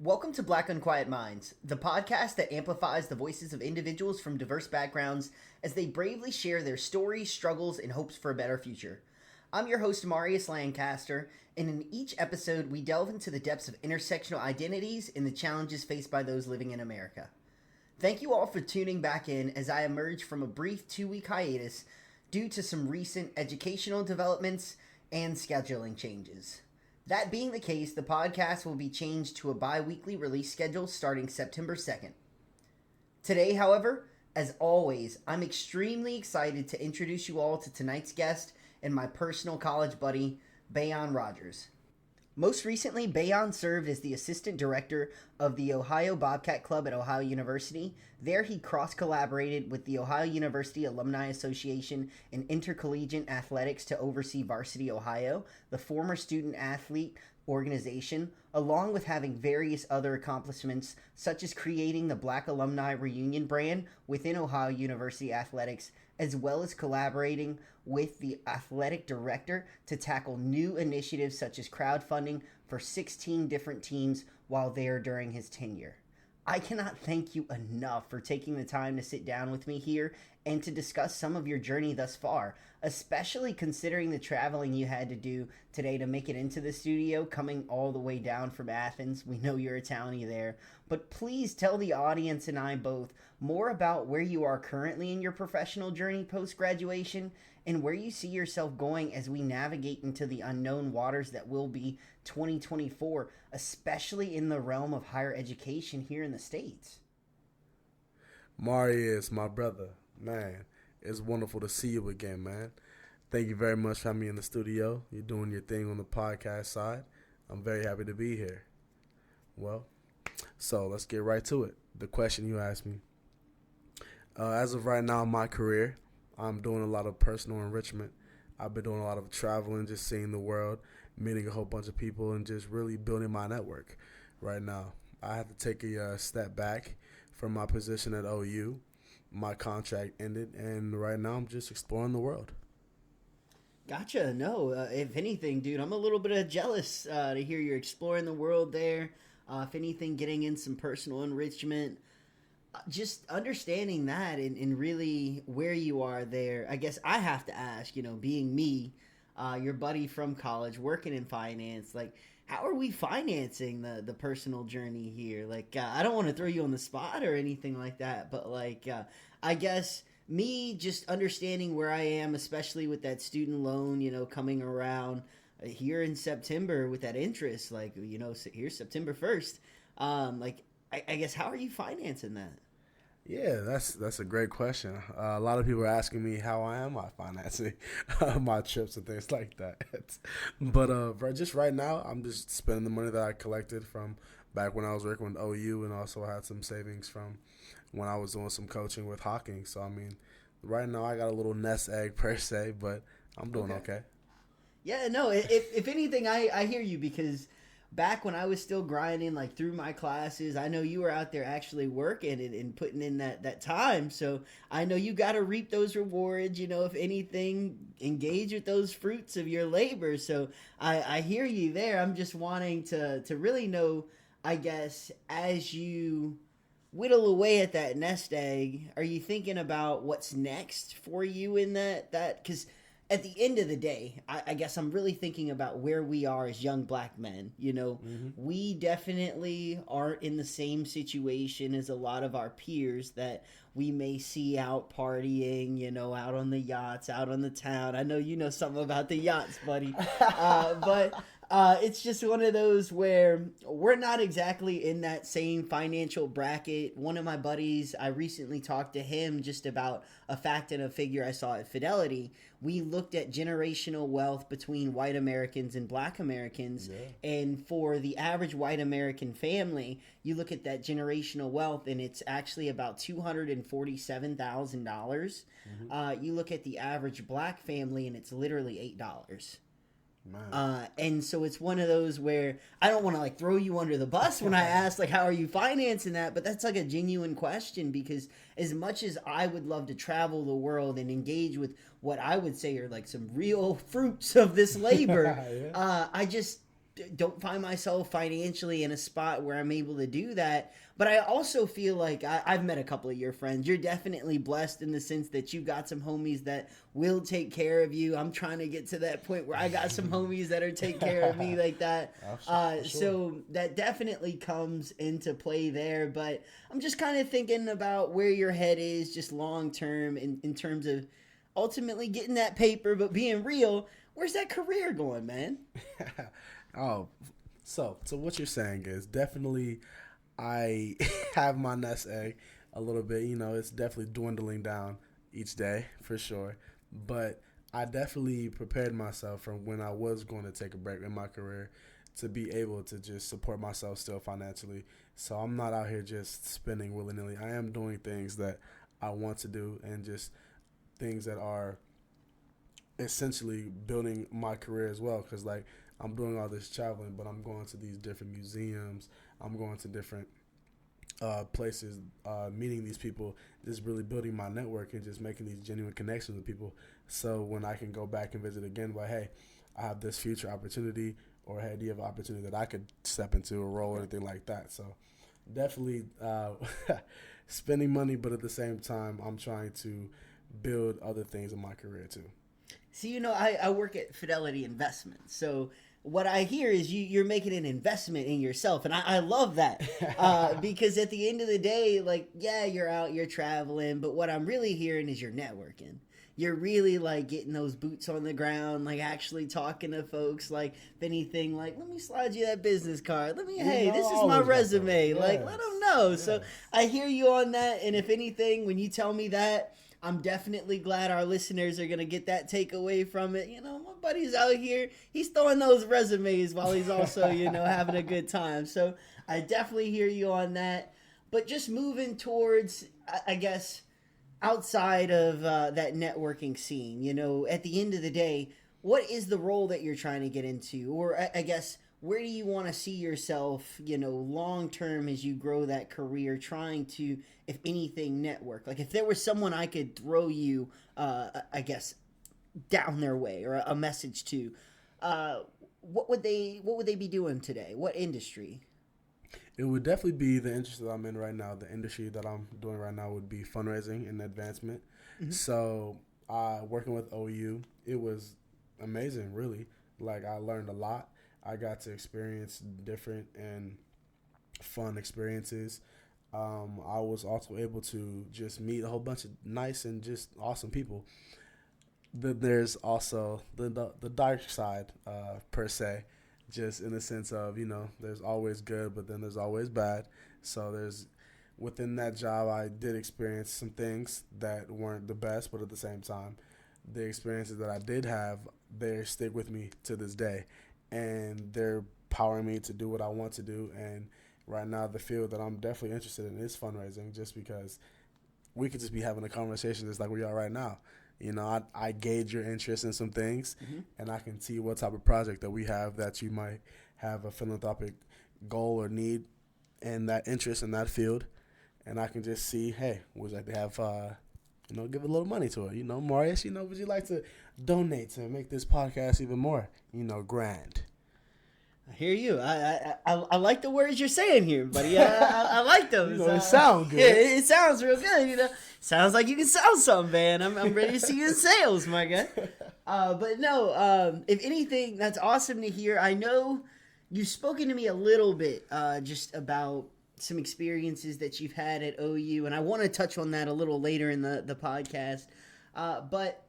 Welcome to Black Unquiet Minds, the podcast that amplifies the voices of individuals from diverse backgrounds as they bravely share their stories, struggles, and hopes for a better future. I'm your host, Marius Lancaster, and in each episode, we delve into the depths of intersectional identities and the challenges faced by those living in America. Thank you all for tuning back in as I emerge from a brief 2-week hiatus due to some recent educational developments and scheduling changes. That being the case, the podcast will be changed to a bi-weekly release schedule starting September 2nd. Today, however, as always, I'm extremely excited to introduce you all to tonight's guest and my personal college buddy, Bayon Rogers. Most recently, Bayon served as the assistant director of the Ohio Bobcat Club at Ohio University. There he cross-collaborated with the Ohio University Alumni Association and Intercollegiate Athletics to oversee Varsity Ohio, the former student-athlete organization, along with having various other accomplishments such as creating the Black Alumni Reunion brand within Ohio University Athletics, as well as collaborating with the athletic director to tackle new initiatives such as crowdfunding for 16 different teams while there during his tenure. I cannot thank you enough for taking the time to sit down with me here and to discuss some of your journey thus far, especially considering the traveling you had to do today to make it into the studio, coming all the way down from Athens. We know you're a townie there, but please tell the audience and I both more about where you are currently in your professional journey post-graduation and where you see yourself going as we navigate into the unknown waters that will be 2024, especially in the realm of higher education here in the States. Marius, my brother, man, it's wonderful to see you again, man. Thank you very much for having me in the studio. You're doing your thing on the podcast side. I'm very happy to be here. Well, so let's get right to it. The question you asked me. As of right now in my career, I'm doing a lot of personal enrichment. I've been doing a lot of traveling, just seeing the world, meeting a whole bunch of people, and just really building my network right now. I had to take a step back from my position at OU. My contract ended, and right now I'm just exploring the world. Gotcha. No, if anything, dude, I'm a little bit jealous to hear you're exploring the world there. If anything, getting in some personal enrichment. Just understanding that and really where you are there. I guess I have to ask, being me, your buddy from college, working in finance, like, how are we financing the personal journey here? Like, I don't want to throw you on the spot or anything like that, but like, I guess me just understanding where I am, especially with that student loan, coming around here in September with that interest, like, here's September 1st. Like, I guess, how are you financing that? Yeah, that's a great question. A lot of people are asking me how I am financing my trips and things like that. But just right now, I'm just spending the money that I collected from back when I was working with OU, and also had some savings from when I was doing some coaching with Hawking. So, I mean, right now I got a little nest egg per se, but I'm doing okay. Yeah, no, if anything, I hear you, because back when I was still grinding, like, through my classes, I know you were out there actually working and putting in that time. So I know you got to reap those rewards, if anything, engage with those fruits of your labor. So I hear you there. I'm just wanting to really know, I guess, as you whittle away at that nest egg, are you thinking about what's next for you in that? Because at the end of the day, I guess I'm really thinking about where we are as young black men. We definitely aren't in the same situation as a lot of our peers that we may see out partying, out on the yachts, out on the town. I know you know something about the yachts, buddy. But it's just one of those where we're not exactly in that same financial bracket. One of my buddies, I recently talked to him just about a fact and a figure I saw at Fidelity. We looked at generational wealth between white Americans and black Americans. Yeah. And for the average white American family, you look at that generational wealth and it's actually about $247,000. Mm-hmm. You look at the average black family and it's literally $8. And so it's one of those where I don't want to throw you under the bus when I ask how are you financing that, but that's a genuine question, because as much as I would love to travel the world and engage with what I would say are some real fruits of this labor, yeah. I just don't find myself financially in a spot where I'm able to do that. But I also feel like I've met a couple of your friends. You're definitely blessed in the sense that you got some homies that will take care of you. I'm trying to get to that point where I got some homies that are take care of me like that. Sure. So that definitely comes into play there. But I'm just kind of thinking about where your head is just long term in terms of ultimately getting that paper, but being real. Where's that career going, man? So what you're saying is definitely I have my nest egg a little bit. It's definitely dwindling down each day for sure. But I definitely prepared myself from when I was going to take a break in my career to be able to just support myself still financially. So I'm not out here just spending willy-nilly. I am doing things that I want to do and just things that are essentially building my career as well, because like I'm doing all this traveling, but I'm going to these different museums, I'm going to different places, meeting these people, just really building my network and just making these genuine connections with people, so when I can go back and visit again, but hey, I have this future opportunity, or hey, do you have an opportunity that I could step into a role or anything like that? So definitely spending money, but at the same time I'm trying to build other things in my career too. See, I work at Fidelity Investments, so what I hear is you're making an investment in yourself, and I love that because at the end of the day, like, yeah, you're out, you're traveling, but what I'm really hearing is you're networking. You're really like getting those boots on the ground, like actually talking to folks, like if anything, like let me slide you that business card. Hey, this is my resume. Yes. Like let them know. Yes. So I hear you on that, and if anything, when you tell me that, I'm definitely glad our listeners are going to get that takeaway from it. My buddy's out here. He's throwing those resumes while he's also, having a good time. So I definitely hear you on that. But just moving towards, I guess, outside of that networking scene, at the end of the day, what is the role that you're trying to get into? Or I guess, where do you want to see yourself, long term as you grow that career, trying to, if anything, network? Like if there was someone I could throw you, I guess, down their way or a message to, what would they be doing today? What industry? It would definitely be the industry that I'm in right now. The industry that I'm doing right now would be fundraising and advancement. Mm-hmm. So working with OU, it was amazing, really. Like I learned a lot. I got to experience different and fun experiences. I was also able to just meet a whole bunch of nice and just awesome people. But there's also the dark side, per se, just in the sense of, there's always good, but then there's always bad. So within that job, I did experience some things that weren't the best, but at the same time, the experiences that I did have, they stick with me to this day. And they're powering me to do what I want to do. And right now, the field that I'm definitely interested in is fundraising, just because we could just be having a conversation just like we are right now. I gauge your interest in some things, mm-hmm. and I can see what type of project that we have that you might have a philanthropic goal or need and that interest in that field. And I can just see, hey, would you like to have, give a little money to it? Marius, would you like to donate to make this podcast even more, grand? I hear you. I like the words you're saying here, buddy. I like those. It sounds good. Yeah, it sounds real good. Sounds like you can sell something, man. I'm ready to see you in sales, my guy. But no, if anything, that's awesome to hear. I know you've spoken to me a little bit just about some experiences that you've had at OU, and I want to touch on that a little later in the podcast. But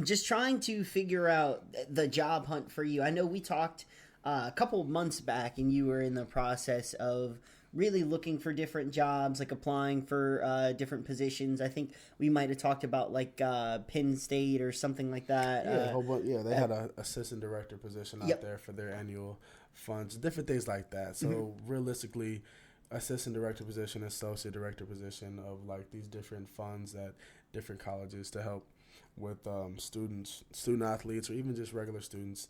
just trying to figure out the job hunt for you. I know we talked a couple of months back, and you were in the process of really looking for different jobs, like applying for different positions. I think we might have talked about like Penn State or something like that. They had an assistant director position out there for their annual funds, different things like that. So mm-hmm. realistically, assistant director position, associate director position of like these different funds at different colleges to help with student athletes, or even just regular students,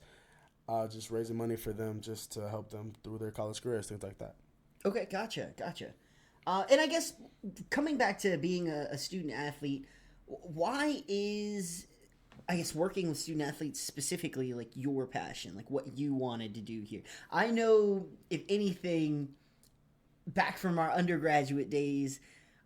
just raising money for them just to help them through their college careers, things like that. Okay, gotcha. And I guess coming back to being a student athlete, why is I guess working with student athletes specifically, like your passion, like what you wanted to do here. I know, if anything, back from our undergraduate days,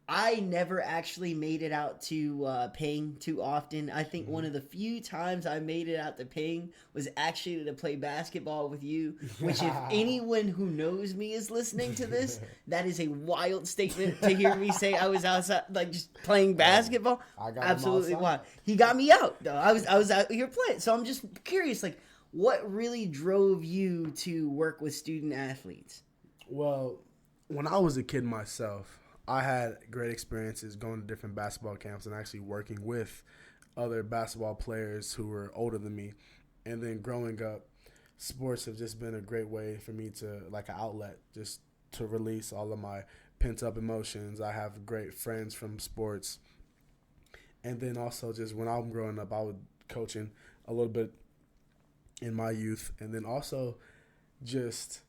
I never actually made it out to Ping too often. I think one of the few times I made it out to Ping was actually to play basketball with you, which if anyone who knows me is listening to this, that is a wild statement to hear me say I was outside, like just playing basketball. I got Absolutely wild. He got me out, though. I was out here playing. So I'm just curious, like, what really drove you to work with student athletes? Well, when I was a kid myself, I had great experiences going to different basketball camps and actually working with other basketball players who were older than me. And then growing up, sports have just been a great way for me to, like an outlet, just to release all of my pent-up emotions. I have great friends from sports. And then also just when I'm growing up, I was coaching a little bit in my youth. And then also just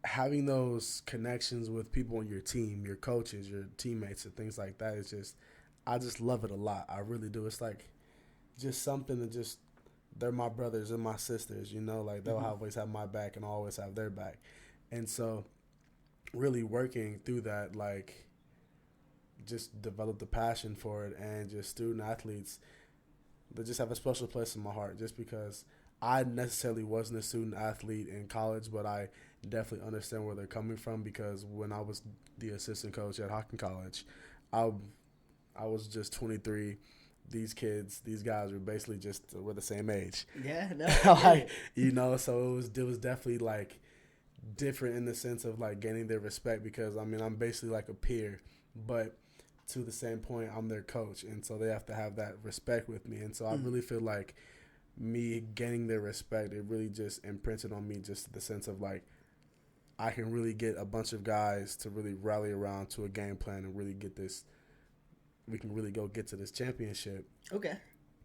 having those connections with people on your team, your coaches, your teammates, and things like that is just, I just love it a lot. I really do. It's like just something that just, they're my brothers and my sisters, you know, like they'll always have my back and I'll always have their back. And so really working through that, like just develop the passion for it, and just student athletes, they just have a special place in my heart just because I necessarily wasn't a student athlete in college, but I definitely understand where they're coming from, because when I was the assistant coach at Hocking College, I was just 23. These guys were basically we're the same age. Yeah, no. Like, you know, so it was definitely like different in the sense of like gaining their respect, because I mean, I'm basically like a peer, but to the same point, I'm their coach, and so they have to have that respect with me. And so I really feel like me gaining their respect, it really just imprinted on me, just the sense of like, I can really get a bunch of guys to really rally around to a game plan and really get this, we can really go get to this championship. Okay.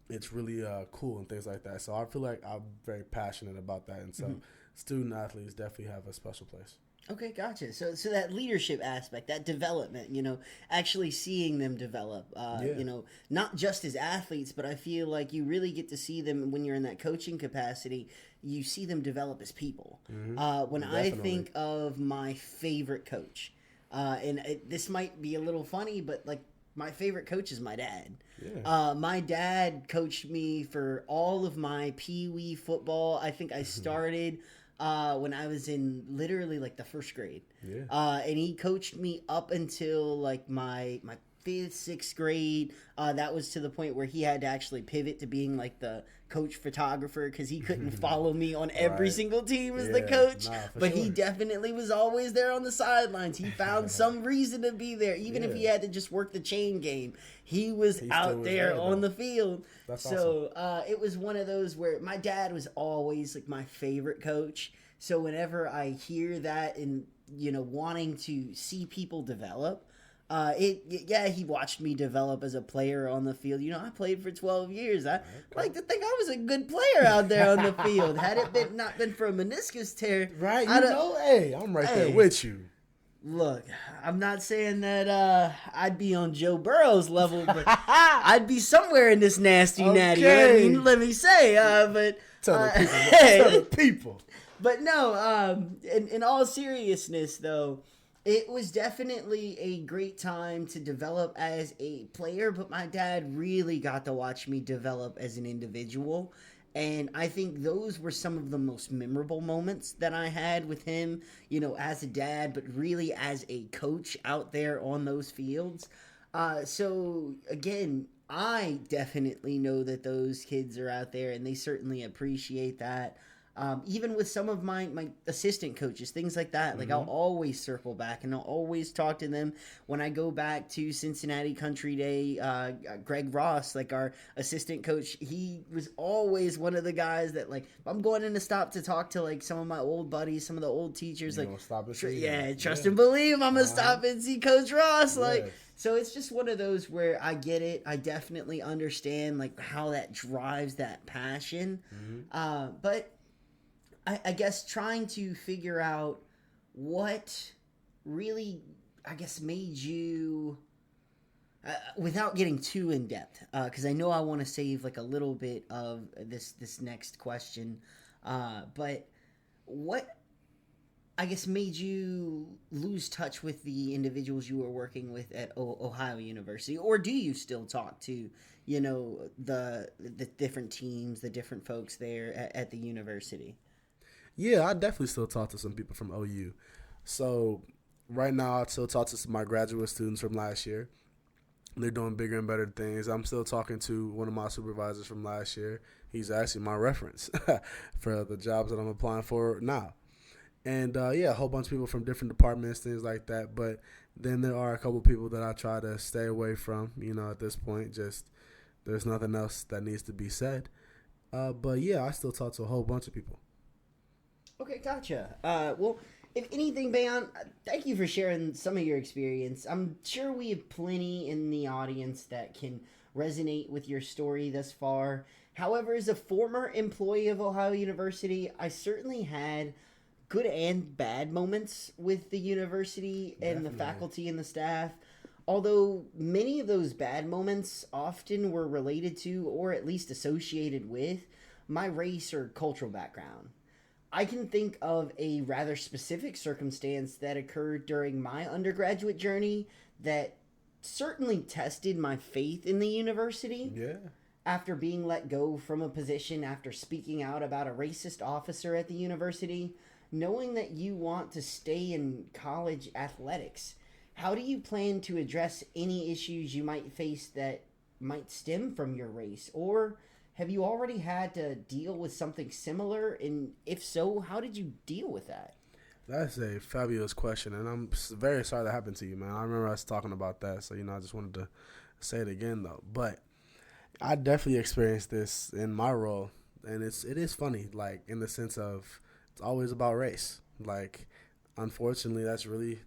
It's really cool and things like that. So I feel like I'm very passionate about that. And so student athletes definitely have a special place. Okay, gotcha. So that leadership aspect, that development, you know, actually seeing them develop, you know, not just as athletes, but I feel like you really get to see them when you're in that coaching capacity. You see them develop as people. When I think of my favorite coach, this might be a little funny, but like my favorite coach is my dad. Yeah. My dad coached me for all of my Pee-wee football. I think I started when I was in literally like the first grade. Yeah. And he coached me up until like my fifth, sixth grade. That was to the point where he had to actually pivot to being like the coach photographer, because he couldn't follow me on every single team as the coach. But he definitely was always there on the sidelines. He found some reason to be there, even if he had to just work the chain game. He was out there on the field. That's awesome. It was one of those where my dad was always like my favorite coach. So whenever I hear that and, you know, wanting to see people develop, he watched me develop as a player on the field. You know, I played for 12 years. I like to think I was a good player out there on the field. Had it not been for a meniscus tear, right? Hey, I'm right there with you. Look, I'm not saying that I'd be on Joe Burrow's level, but I'd be somewhere in this nasty natty. Let me say, but tell the people. But no, in all seriousness, though, it was definitely a great time to develop as a player, but my dad really got to watch me develop as an individual. And I think those were some of the most memorable moments that I had with him, you know, as a dad, but really as a coach out there on those fields. So, again, I definitely know that those kids are out there, and they certainly appreciate that. Even with some of my assistant coaches, things like that, like I'll always circle back and I'll always talk to them. When I go back to Cincinnati Country Day, Greg Ross, like our assistant coach, he was always one of the guys that, like, I'm going in to stop to talk to like some of my old buddies, some of the old teachers, you like, trust and believe I'm gonna stop and see Coach Ross, like. So it's just one of those where I get it. I definitely understand like how that drives that passion, but I guess trying to figure out what really, I guess, made you Without getting too in depth, because I know I want to save like a little bit of this next question, but what I guess made you lose touch with the individuals you were working with at Ohio University, or do you still talk to the different teams, the different folks there at the university? Yeah, I definitely still talk to some people from OU. So right now, I still talk to my graduate students from last year. They're doing bigger and better things. I'm still talking to one of my supervisors from last year. He's actually my reference for the jobs that I'm applying for now. And yeah, a whole bunch of people from different departments, things like that. But then there are a couple people that I try to stay away from. At this point, just there's nothing else that needs to be said. But yeah, I still talk to a whole bunch of people. Okay, gotcha. Well, if anything, Bayon, thank you for sharing some of your experience. I'm sure we have plenty in the audience that can resonate with your story thus far. However, as a former employee of Ohio University, I certainly had good and bad moments with the university and Definitely. the faculty and the staff. Although many of those bad moments often were related to, or at least associated with, my race or cultural background. I can think of a rather specific circumstance that occurred during my undergraduate journey that certainly tested my faith in the university. Yeah. After being let go from a position after speaking out about a racist officer at the university, knowing that you want to stay in college athletics, how do you plan to address any issues you might face that might stem from your race? Or have you already had to deal with something similar? And if so, how did you deal with that? That's a fabulous question, and I'm very sorry that happened to you, man. I remember us talking about that, so I just wanted to say it again, though. But I definitely experienced this in my role, and it is funny, like in the sense of it's always about race. Like, unfortunately, that's really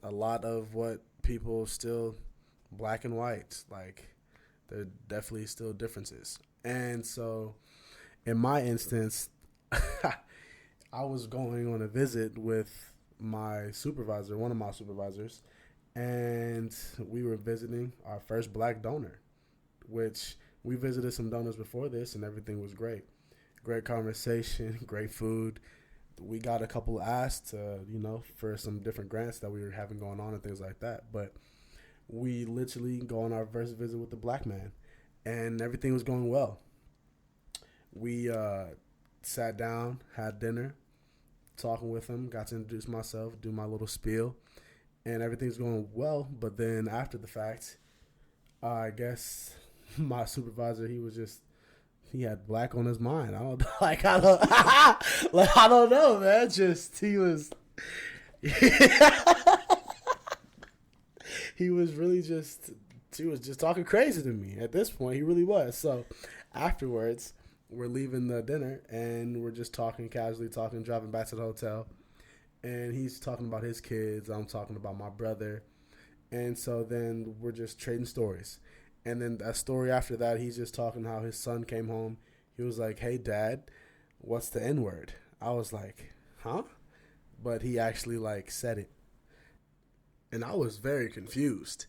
a lot of what people still black and white. Like, there are definitely still differences, and so in my instance, I was going on a visit with my supervisor, one of my supervisors, and we were visiting our first black donor, which we visited some donors before this, and everything was great. Great conversation, great food. We got a couple asked, for some different grants that we were having going on and things like that. But we literally go on our first visit with the black man, and everything was going well. We sat down, had dinner, talking with him, got to introduce myself, do my little spiel, and everything's going well. But then after the fact, I guess my supervisor, he had black on his mind. I don't know, man. Just he was just talking crazy to me at this point. He really was. So afterwards, we're leaving the dinner and we're just talking casually, driving back to the hotel. And he's talking about his kids. I'm talking about my brother. And so then we're just trading stories. And then a story after that, he's just talking how his son came home. He was like, "Hey, Dad, what's the N-word?" I was like, "Huh?" But he actually said it. And I was very confused.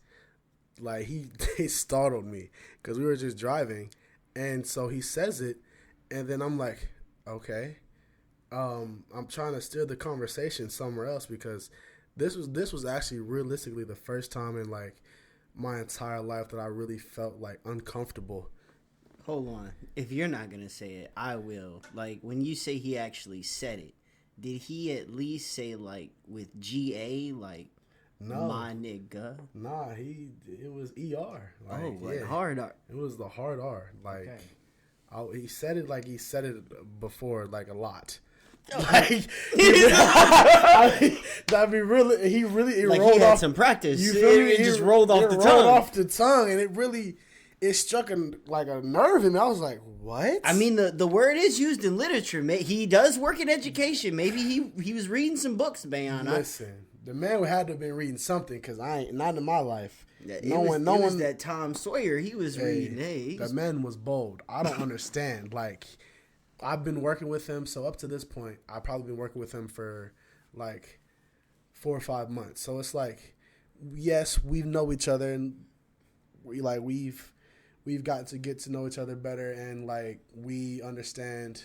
Like he startled me because we were just driving. And so he says it. And then I'm like, okay. I'm trying to steer the conversation somewhere else because this was actually realistically the first time in my entire life that I really felt uncomfortable. Hold on. If you're not going to say it, I will. When you say he actually said it, did he at least say with GA No, my nigga? Nah, it was ER. Hard R. It was the hard R. Okay. He said it like he said it before, a lot. Okay. He really he had off some practice. You feel me? It just rolled off the tongue. Rolled off the tongue, and it struck a nerve in me. I was like, what? I mean, the word is used in literature. He does work in education. Maybe he was reading some books, man. Listen, the man had to have been reading something because not in my life. No one that Tom Sawyer he was reading. The man was bold. I don't understand. I've been working with him, so up to this point, I've probably been working with him for 4 or 5 months. So it's yes, we know each other, and we've gotten to get to know each other better, and like we're understanding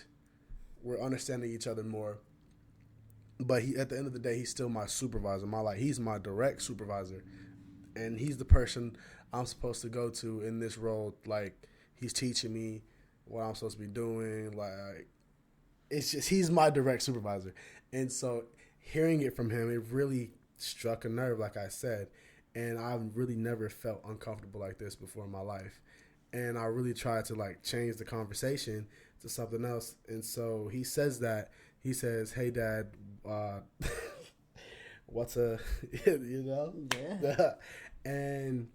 each other more. But at the end of the day, he's still my supervisor. He's my direct supervisor, and he's the person I'm supposed to go to in this role. Like, he's teaching me what I'm supposed to be doing. Like, it's just, he's my direct supervisor. And so hearing it from him, it really struck a nerve, like I said. And I've really never felt uncomfortable like this before in my life. And I really tried to like change the conversation to something else. And so he says that. He says, "Hey, Dad, what's a," Yeah. And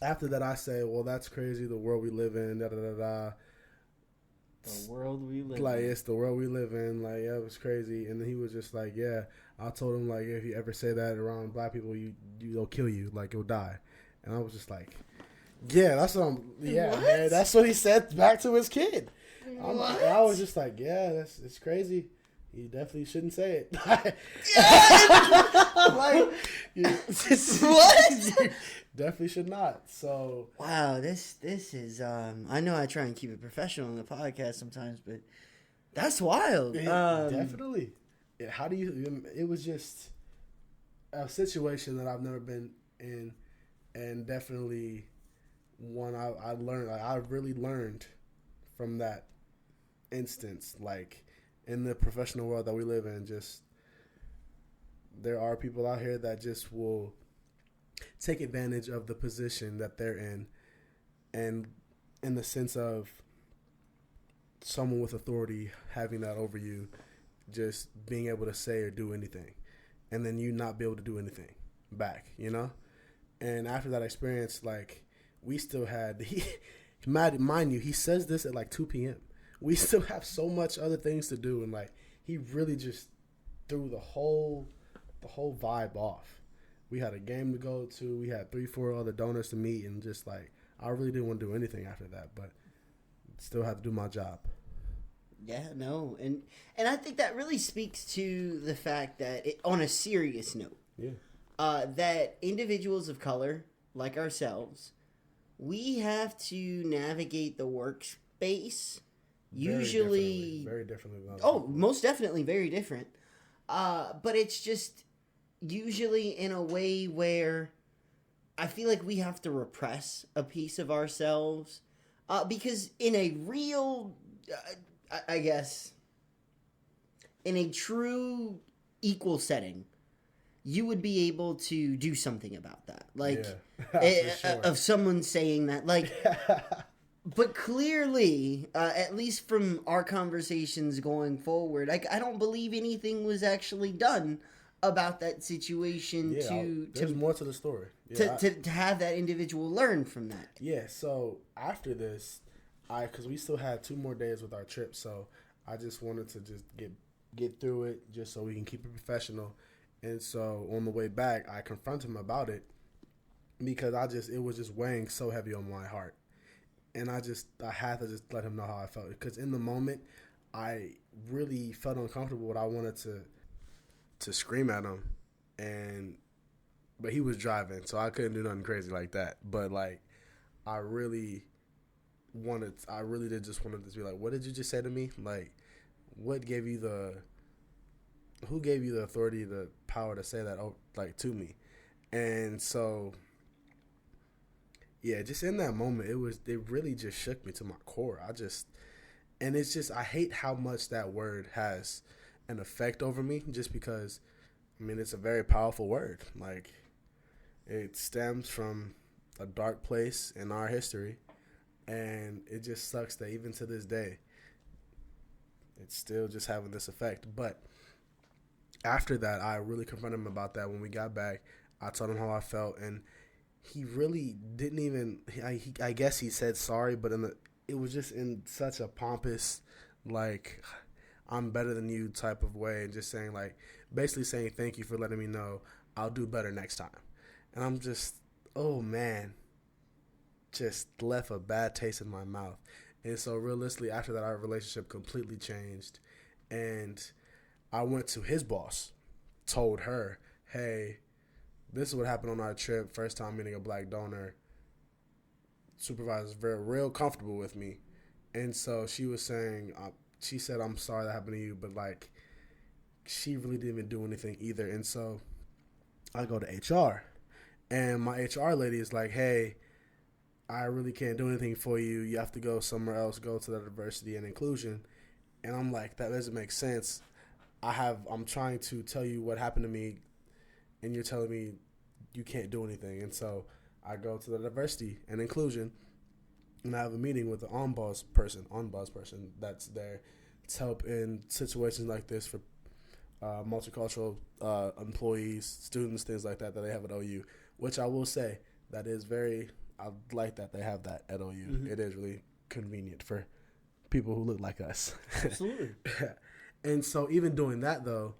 after that, I say, "Well, that's crazy. The world we live in, da da da da." The world we live Like, in. it's the world we live in. Like, yeah, it was crazy. And then he was just like, "Yeah." I told him, like, if you ever say that around black people, they'll kill you. Like, you'll die. And I was just like, yeah, that's what I'm. Yeah, What? man, that's what he said back to his kid. What? I was just like, yeah, it's crazy. You definitely shouldn't say it. Like, What? you definitely should not. So Wow, this is I know I try and keep it professional on the podcast sometimes, but that's wild. definitely. How do you? It was just a situation that I've never been in, and definitely one I learned. I really learned from that instance. Like, in the professional world that we live in, just there are people out here that just will take advantage of the position that they're in, and in the sense of someone with authority having that over you, just being able to say or do anything, and then you not be able to do anything back, you know? And after that experience, like, we still had, mind you, he says this at like 2 p.m. We still have so much other things to do, and like, he really just threw the whole vibe off. We had a game to go to, we had 3-4 other donors to meet, and just like, I really didn't want to do anything after that, but still had to do my job. Yeah, no, and I think that really speaks to the fact that, on a serious note, that individuals of color like ourselves, we have to navigate the workspace usually very differently than other oh, people. most definitely very different. But it's just usually in a way where I feel like we have to repress a piece of ourselves, because in a real, I guess, in a true equal setting, you would be able to do something about that. Like, for sure. of someone saying that, like, but clearly, at least from our conversations going forward, I don't believe anything was actually done about that situation there's more to the story. To have that individual learn from that. Yeah, so after this, because we still had 2 more days with our trip, so I just wanted to just get through it just so we can keep it professional. And so on the way back, I confronted him about it because it was just weighing so heavy on my heart. And I had to just let him know how I felt, because in the moment, I really felt uncomfortable, but I wanted to scream at him, but he was driving, so I couldn't do nothing crazy like that. But like, I really did just want to be like, what did you just say to me? Like, who gave you the authority, the power to say that, like, to me? And so, yeah, just in that moment, it really just shook me to my core. I hate how much that word has an effect over me, just because, I mean, it's a very powerful word. Like, it stems from a dark place in our history, and it just sucks that even to this day, it's still just having this effect. But after that, I really confronted him about that. When we got back, I told him how I felt, and he really didn't even, I guess he said sorry, but it was just in such a pompous, like, I'm better than you type of way, and just saying, like, basically saying, thank you for letting me know, I'll do better next time. And I'm just, oh man, just left a bad taste in my mouth. And so realistically, after that, our relationship completely changed. And I went to his boss, told her, hey, this is what happened on our trip, first time meeting a black donor. supervisor very real comfortable with me, and so she was saying, she said, "I'm sorry that happened to you," but like, she really didn't even do anything either. And so I go to HR, and my HR lady is like, "Hey, I really can't do anything for you. You have to go somewhere else. Go to the diversity and inclusion." And I'm like, that doesn't make sense. I'm trying to tell you what happened to me, and you're telling me you can't do anything. And so I go to the diversity and inclusion, and I have a meeting with the on-boss person that's there to help in situations like this for multicultural employees, students, things like that they have at OU, which I will say that is I like that they have that at OU. Mm-hmm. It is really convenient for people who look like us. Absolutely. And so even doing that, though,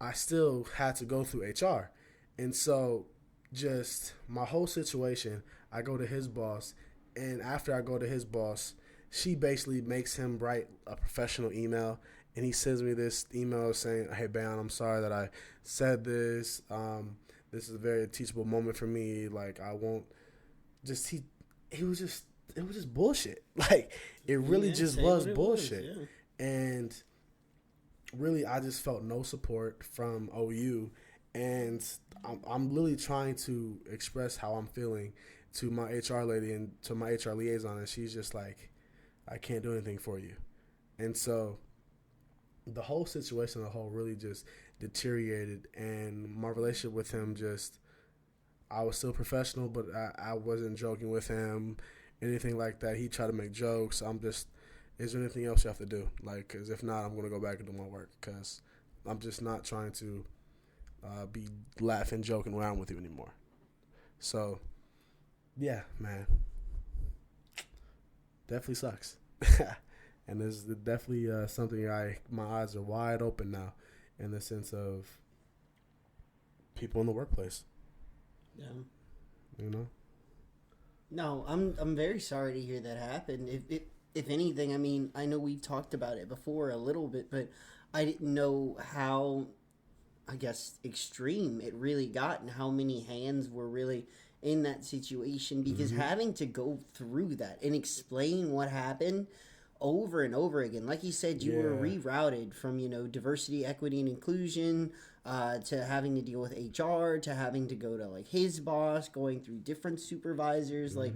I still had to go through HR. And so just my whole situation, I go to his boss, and after I go to his boss, she basically makes him write a professional email, and he sends me this email saying, "Hey, Ben, I'm sorry that I said this. This is a very teachable moment for me. Like, I won't just, it was just bullshit. Like, it really just was bullshit." And really, I just felt no support from OU, and I'm literally trying to express how I'm feeling to my HR lady and to my HR liaison, and she's just like, "I can't do anything for you." And so the whole situation as a whole really just deteriorated, and my relationship with him I was still professional, but I wasn't joking with him, anything like that. He tried to make jokes. Is there anything else you have to do? Like, because if not, I'm going to go back and do my work, because I'm just not trying to be laughing, joking around with you anymore. So, yeah, man. Definitely sucks. And there's definitely something my eyes are wide open now in the sense of people in the workplace. Yeah. You know? No, I'm very sorry to hear that happen. If anything, I mean, I know we've talked about it before a little bit, but I didn't know how, I guess, extreme it really got and how many hands were really in that situation, because having to go through that and explain what happened over and over again, like you said, you were rerouted from, diversity, equity, and inclusion to having to deal with HR, to having to go to like his boss, going through different supervisors. Like,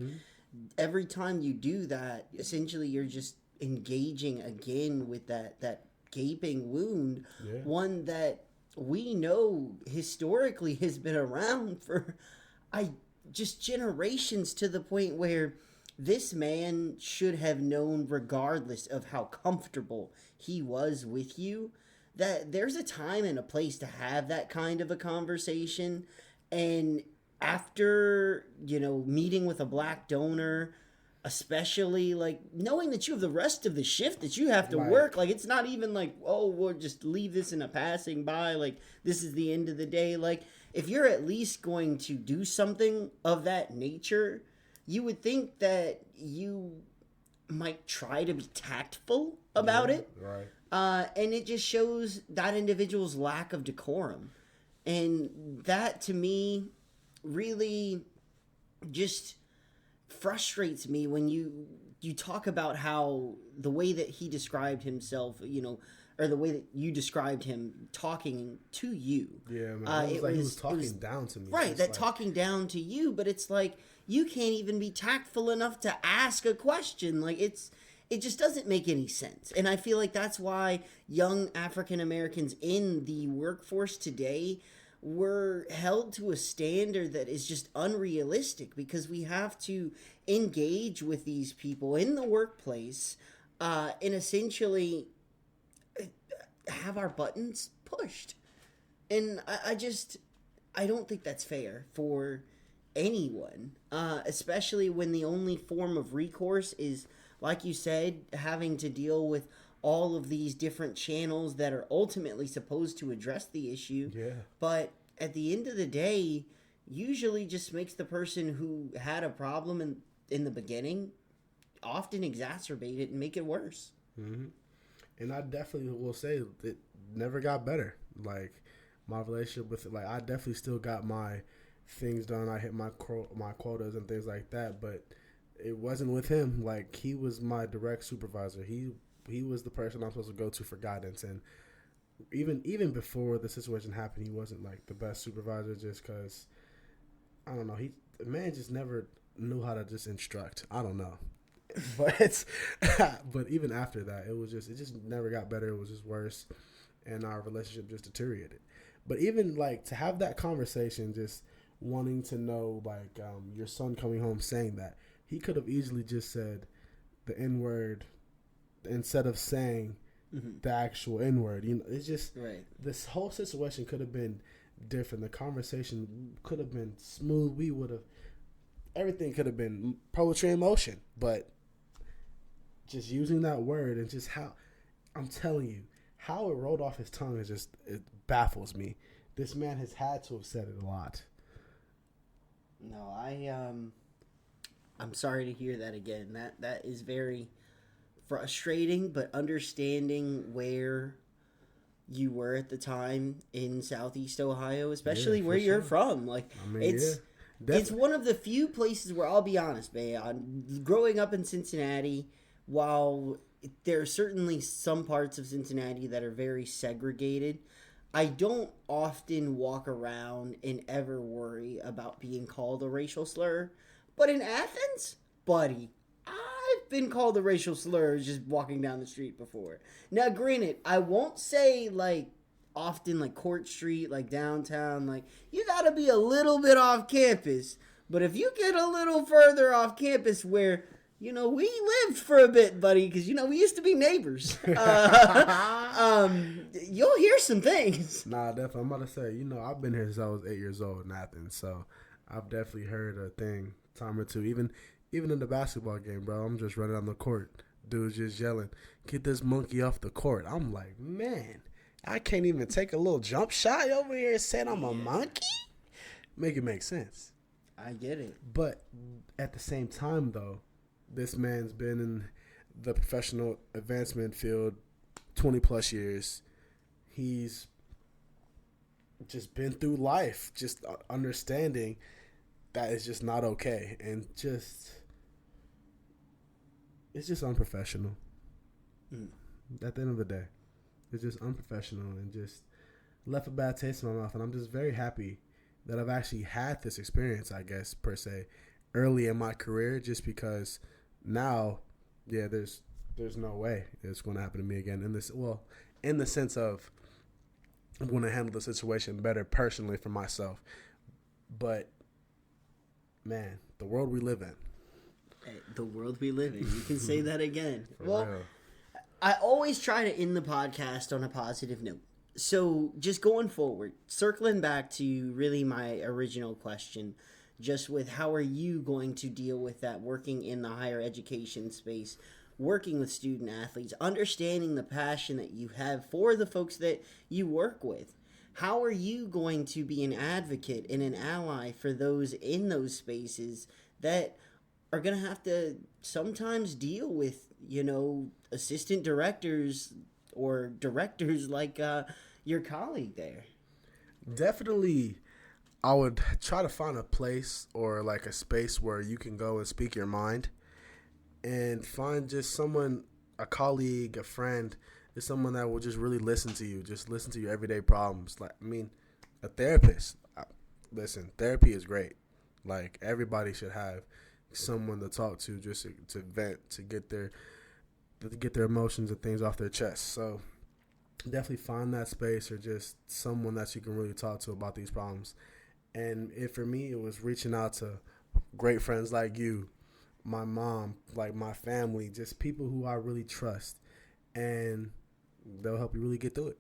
every time you do that, essentially you're just engaging again with that gaping wound, one that we know historically has been around for just generations, to the point where this man should have known, regardless of how comfortable he was with you, that there's a time and a place to have that kind of a conversation. And after, meeting with a black donor, especially, like, knowing that you have the rest of the shift that you have to work, like, it's not even like, oh, we'll just leave this in a passing by, like, this is the end of the day. Like, if you're at least going to do something of that nature, you would think that you might try to be tactful about it. Right. And it just shows that individual's lack of decorum. And that, to me, really just frustrates me when you talk about how the way that he described himself, or the way that you described him talking to you. Yeah, man. It was like he was talking down to me. Right, that talking down to you, but it's like, you can't even be tactful enough to ask a question. Like, it just doesn't make any sense. And I feel like that's why young African Americans in the workforce today were held to a standard that is just unrealistic, because we have to engage with these people in the workplace and essentially have our buttons pushed. And I don't think that's fair for anyone, especially when the only form of recourse is, like you said, having to deal with all of these different channels that are ultimately supposed to address the issue. Yeah. But at the end of the day, usually just makes the person who had a problem in the beginning often exacerbate it and make it worse. Mm-hmm. And I definitely will say it never got better. Like, my relationship with it, like, I definitely still got my things done. I hit my quotas and things like that, but it wasn't with him. Like, he was my direct supervisor. He was the person I'm supposed to go to for guidance. And even before the situation happened, he wasn't like the best supervisor just because, I don't know, the man just never knew how to just instruct. I don't know. But but even after that, it just never got better. It was just worse, and our relationship just deteriorated. But even like to have that conversation, just wanting to know like your son coming home saying that, he could have easily just said the N word instead of saying the actual N word. You know, it's just right. This whole situation could have been different. The conversation could have been smooth. Everything could have been poetry in motion, but just using that word and just how, I'm telling you, how it rolled off his tongue it baffles me. This man has had to have said it a lot. No, I'm sorry to hear that again. That is very frustrating, but understanding where you were at the time in Southeast Ohio, especially where you're from. Like, it's one of the few places where, I'll be honest, man, growing up in Cincinnati, while there are certainly some parts of Cincinnati that are very segregated, I don't often walk around and ever worry about being called a racial slur. But in Athens, buddy, I've been called a racial slur just walking down the street before. Now, granted, I won't say, like, often, like, Court Street, like, downtown, like, you gotta be a little bit off campus. But if you get a little further off campus where, you know, we lived for a bit, buddy, because, you know, we used to be neighbors. You'll hear some things. Nah, definitely. I'm about to say, you know, I've been here since I was 8 years old in Athens, so I've definitely heard a thing, time or two. Even in the basketball game, bro, I'm just running on the court. Dude's just yelling, "Get this monkey off the court." I'm like, man, I can't even take a little jump shot over here and saying I'm a monkey? Make it make sense. I get it. But at the same time, though, this man's been in the professional advancement field 20 plus years. He's just been through life, just understanding that it's just not okay. And it's just unprofessional. At the end of the day, it's just unprofessional and just left a bad taste in my mouth. And I'm just very happy that I've actually had this experience, I guess, per se, early in my career, just because now, yeah, there's no way it's going to happen to me again. In the sense of I'm going to handle the situation better personally for myself. But, man, the world we live in. The world we live in. You can say that again. For real. I always try to end the podcast on a positive note. So just going forward, circling back to really my original question, just with how are you going to deal with that working in the higher education space, working with student athletes, understanding the passion that you have for the folks that you work with. How are you going to be an advocate and an ally for those in those spaces that are going to have to sometimes deal with, you know, assistant directors or directors like your colleague there? Definitely, I would try to find a place or like a space where you can go and speak your mind and find just someone, a colleague, a friend, just someone that will just really listen to you, just listen to your everyday problems. Like, I mean, a therapist. Listen, therapy is great. Like, everybody should have someone to talk to, just to vent, to get their emotions and things off their chest. So definitely find that space or just someone that you can really talk to about these problems. And for me, it was reaching out to great friends like you, my mom, like my family, just people who I really trust, and they'll help you really get through it.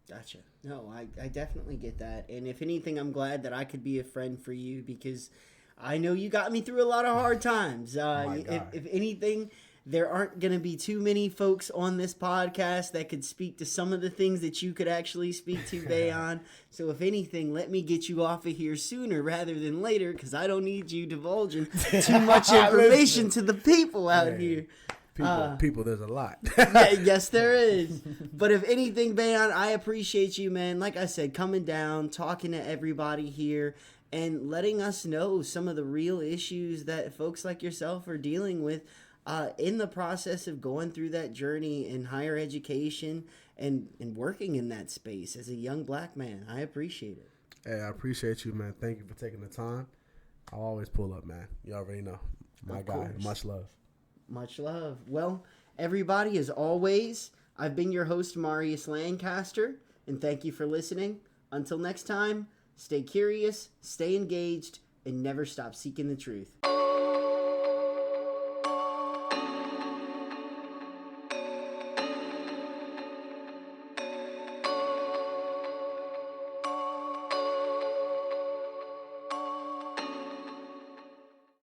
Gotcha. No, I definitely get that. And if anything, I'm glad that I could be a friend for you because I know you got me through a lot of hard times. If anything, there aren't going to be too many folks on this podcast that could speak to some of the things that you could actually speak to, Bayon. So if anything, let me get you off of here sooner rather than later because I don't need you divulging too much information to the people out here. People, there's a lot. Yes, there is. But if anything, Bayon, I appreciate you, man. Like I said, coming down, talking to everybody here. and letting us know some of the real issues that folks like yourself are dealing with in the process of going through that journey in higher education and working in that space as a young black man. I appreciate it. Hey, I appreciate you, man. Thank you for taking the time. I'll always pull up, man. You already know. My guy. Course. Much love. Much love. Well, everybody, as always, I've been your host, Marius Lancaster, and thank you for listening. Until next time, stay curious, stay engaged, and never stop seeking the truth.